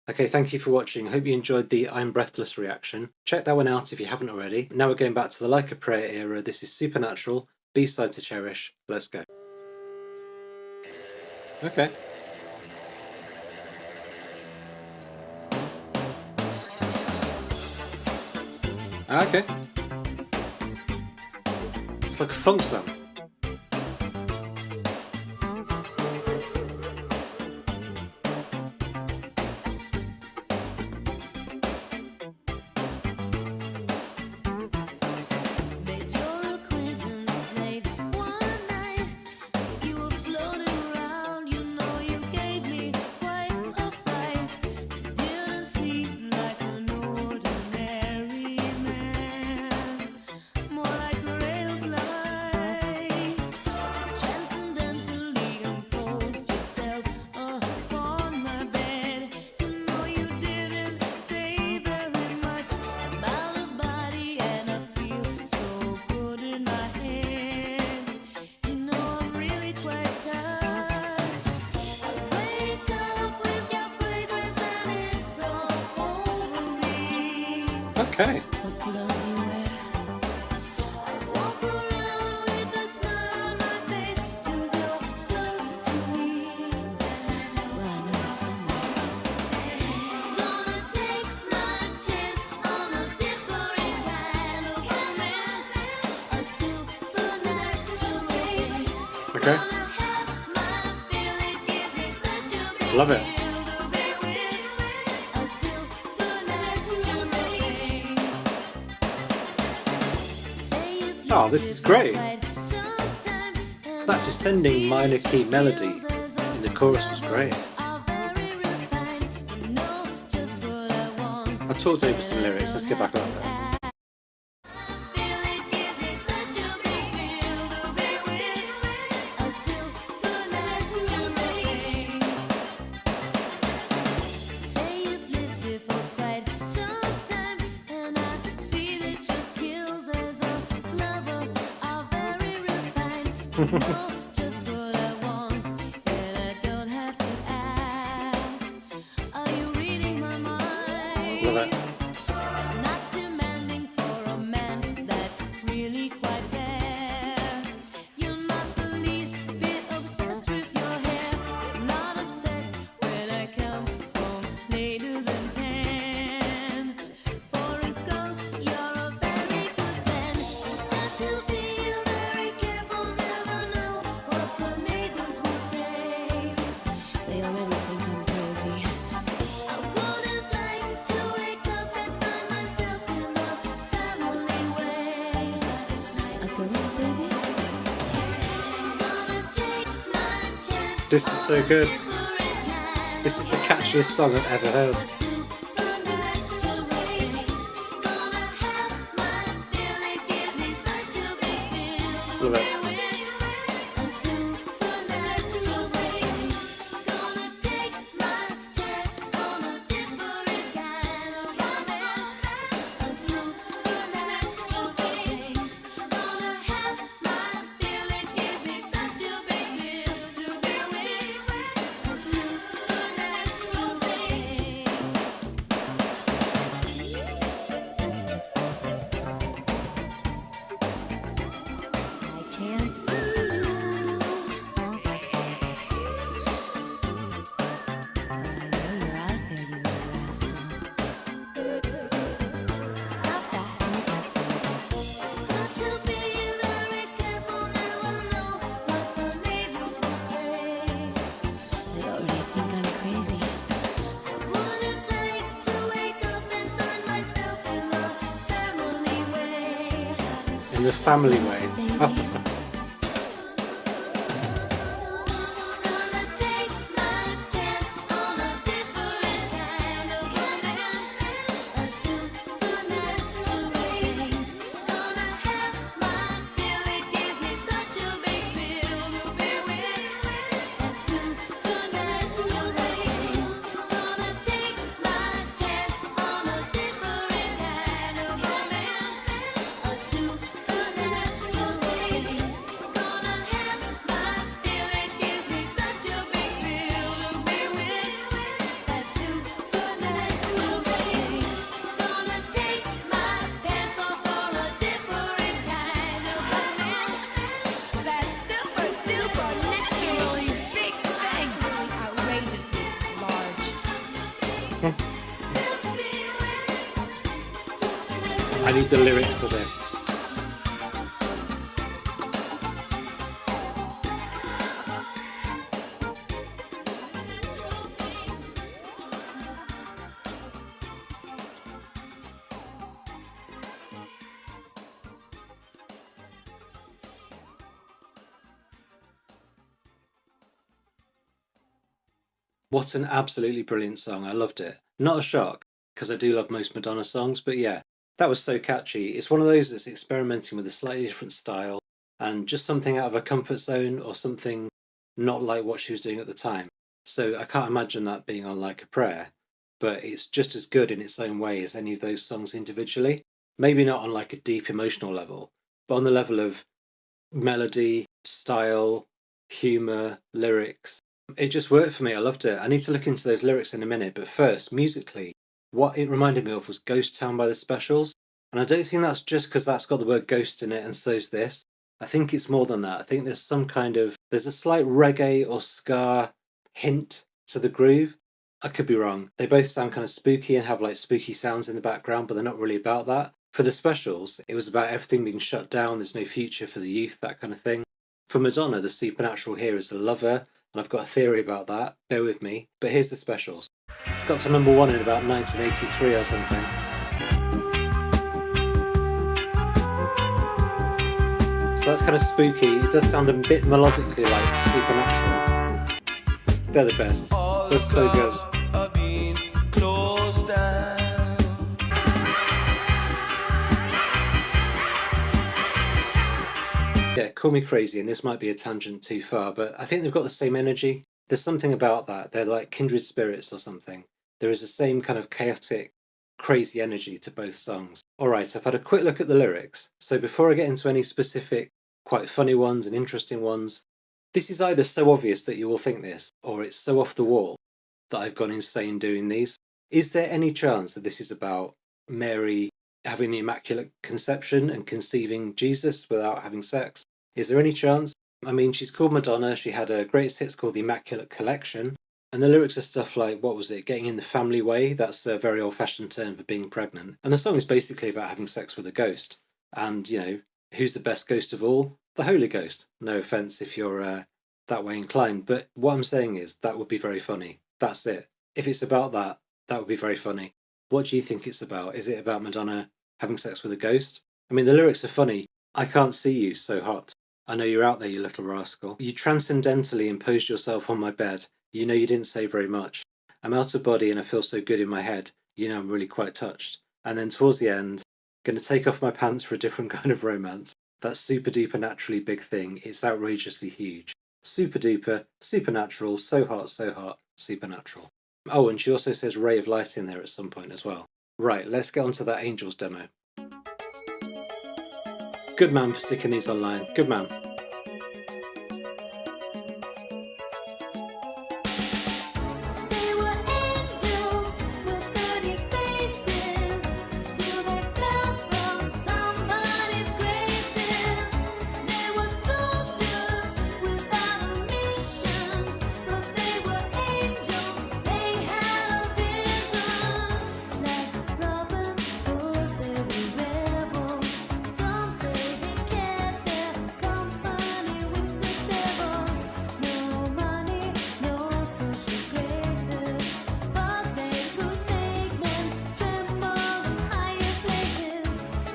Okay, thank you for watching. I hope you enjoyed the I'm Breathless reaction. Check that one out if you haven't already. Now we're going back to the Like a Prayer era. This is Supernatural, B-side to Cherish. Let's go. Okay. Okay. It's like a funk song. Okay. Okay. Love it. Oh, this is great. That descending minor key melody in the chorus was great. I talked over some lyrics, let's get back on that. Just what I want, and I don't have to ask. Are you reading my mind? Love it. Not demanding for a man that's really quite rare. You're not the least bit obsessed with your hair. You're not upset when I come home later than 10. For a ghost, you're a very good man. You've got to be very careful, never know what the neighbors will say. They already think I'm crazy. I wouldn't like to wake up and find myself in a family way. A ghost, baby? Gonna take my chance. This is so good. This is the catchiest song I've ever heard. Love it. In the family way. I need the lyrics to this. What an absolutely brilliant song. I loved it. Not a shock, because I do love most Madonna songs, but yeah, that was so catchy. It's one of those that's experimenting with a slightly different style and just something out of her comfort zone or something not like what she was doing at the time. So I can't imagine that being on Like a Prayer, but it's just as good in its own way as any of those songs individually. Maybe not on like a deep emotional level, but on the level of melody, style, humour, lyrics. It just worked for me. I loved it. I need to look into those lyrics in a minute, but first, musically, what it reminded me of was Ghost Town by the Specials. And I don't think that's just because that's got the word ghost in it and so's this. I think it's more than that. I think there's a slight reggae or ska hint to the groove. I could be wrong. They both sound kind of spooky and have like spooky sounds in the background, but they're not really about that. For the Specials, it was about everything being shut down, there's no future for the youth, that kind of thing. For Madonna, the supernatural here is the lover, and I've got a theory about that, bear with me, but here's the Specials. It's got to #1 in about 1983 or something. So that's kind of spooky. It does sound a bit melodically like supernatural. They're the best. They're so good. Yeah, call me crazy, and this might be a tangent too far, but I think they've got the same energy. There's something about that. They're like kindred spirits or something. There is the same kind of chaotic, crazy energy to both songs. All right, I've had a quick look at the lyrics. So before I get into any specific, quite funny ones and interesting ones, this is either so obvious that you will think this, or it's so off the wall that I've gone insane doing these. Is there any chance that this is about Mary having the Immaculate Conception and conceiving Jesus without having sex? Is there any chance? I mean, she's called Madonna. She had a greatest hits called the Immaculate Collection. And the lyrics are stuff like, what was it, getting in the family way? That's a very old-fashioned term for being pregnant. And the song is basically about having sex with a ghost. And, you know, who's the best ghost of all? The Holy Ghost. No offence if you're that way inclined. But what I'm saying is that would be very funny. That's it. If it's about that, that would be very funny. What do you think it's about? Is it about Madonna having sex with a ghost? I mean, the lyrics are funny. I can't see you, so hot. I know you're out there, you little rascal. You transcendentally imposed yourself on my bed. You know you didn't say very much. I'm out of body and I feel so good in my head. You know I'm really quite touched. And then towards the end, going to take off my pants for a different kind of romance. That super duper naturally big thing. It's outrageously huge. Super duper, supernatural, so hot, supernatural. Oh, and she also says ray of light in there at some point as well. Right, let's get on to that Angels demo. Good man for sticking these online. Good man. They were angels with dirty faces till they fell from somebody's graces. They were soldiers without a mission, but they were angels. They had a vision like Robin Hood. They were rebels. Some say they kept their company with the devil. No money, no social graces, but they could make men tremble in higher places.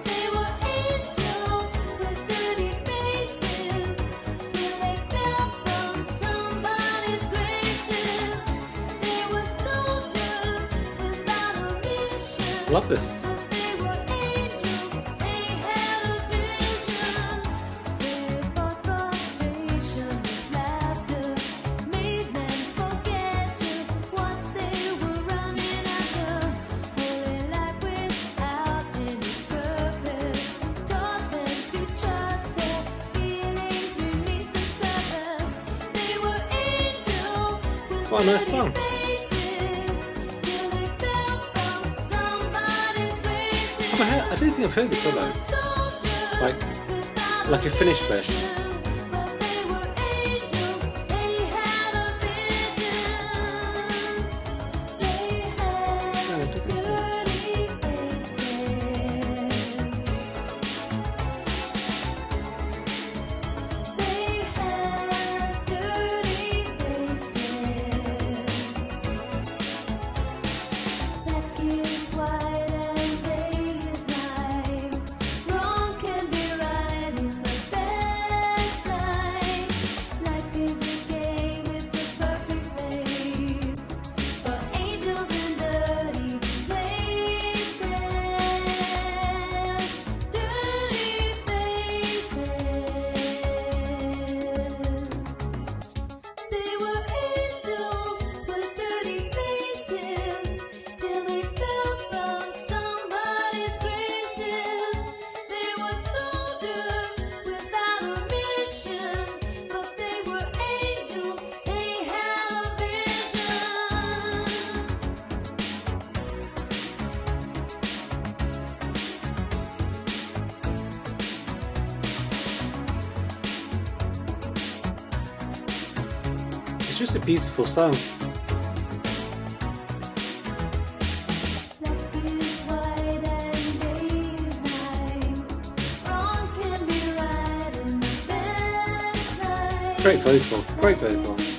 They were angels with dirty faces till they fell from somebody's graces. They were soldiers without a mission. Love this. But they were angels, they had a vision. They fought frustration with laughter, made men forget just what they were running after. Holy life without any purpose, taught them to trust their feelings beneath the surface. They were angels with What a nice dirty song. faces till they fell from somebody's graces. I don't think I've heard this solo. Like a finished version. But they were angels, they had a vision. They had just a beautiful song. Great vocal, great vocal.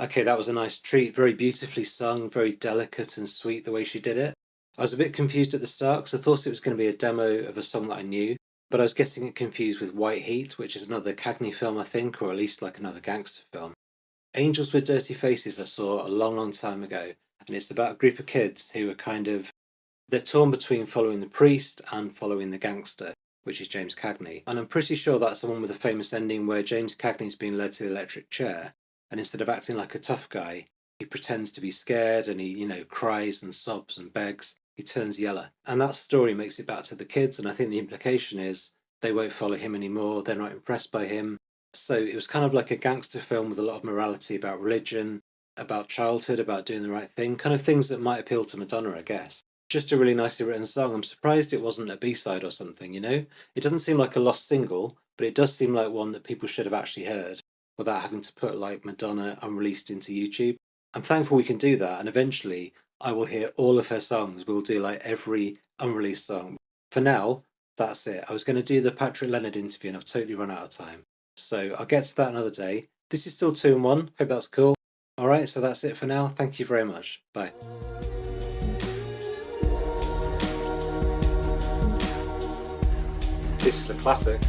Okay, that was a nice treat. Very beautifully sung, very delicate and sweet the way she did it. I was a bit confused at the start because I thought it was going to be a demo of a song that I knew, but I was getting it confused with White Heat, which is another Cagney film, I think, or at least like another gangster film. Angels with Dirty Faces I saw a long, long time ago, and it's about a group of kids who are they're torn between following the priest and following the gangster, which is James Cagney. And I'm pretty sure that's the one with the famous ending where James Cagney's being led to the electric chair, and instead of acting like a tough guy, he pretends to be scared and he, cries and sobs and begs. He turns yellow. And that story makes it back to the kids, and I think the implication is they won't follow him anymore, they're not impressed by him. So it was kind of like a gangster film with a lot of morality about religion, about childhood, about doing the right thing, kind of things that might appeal to Madonna, I guess. Just a really nicely written song. I'm surprised it wasn't a B-side or something, It doesn't seem like a lost single, but it does seem like one that people should have actually heard without having to put like Madonna unreleased into YouTube. I'm thankful we can do that, and eventually I will hear all of her songs. We'll do like every unreleased song. For now, that's it. I was going to do the Patrick Leonard interview and I've totally run out of time. So I'll get to that another day. This is still 2 in 1. Hope that's cool. Alright, so that's it for now. Thank you very much. Bye. This is a classic.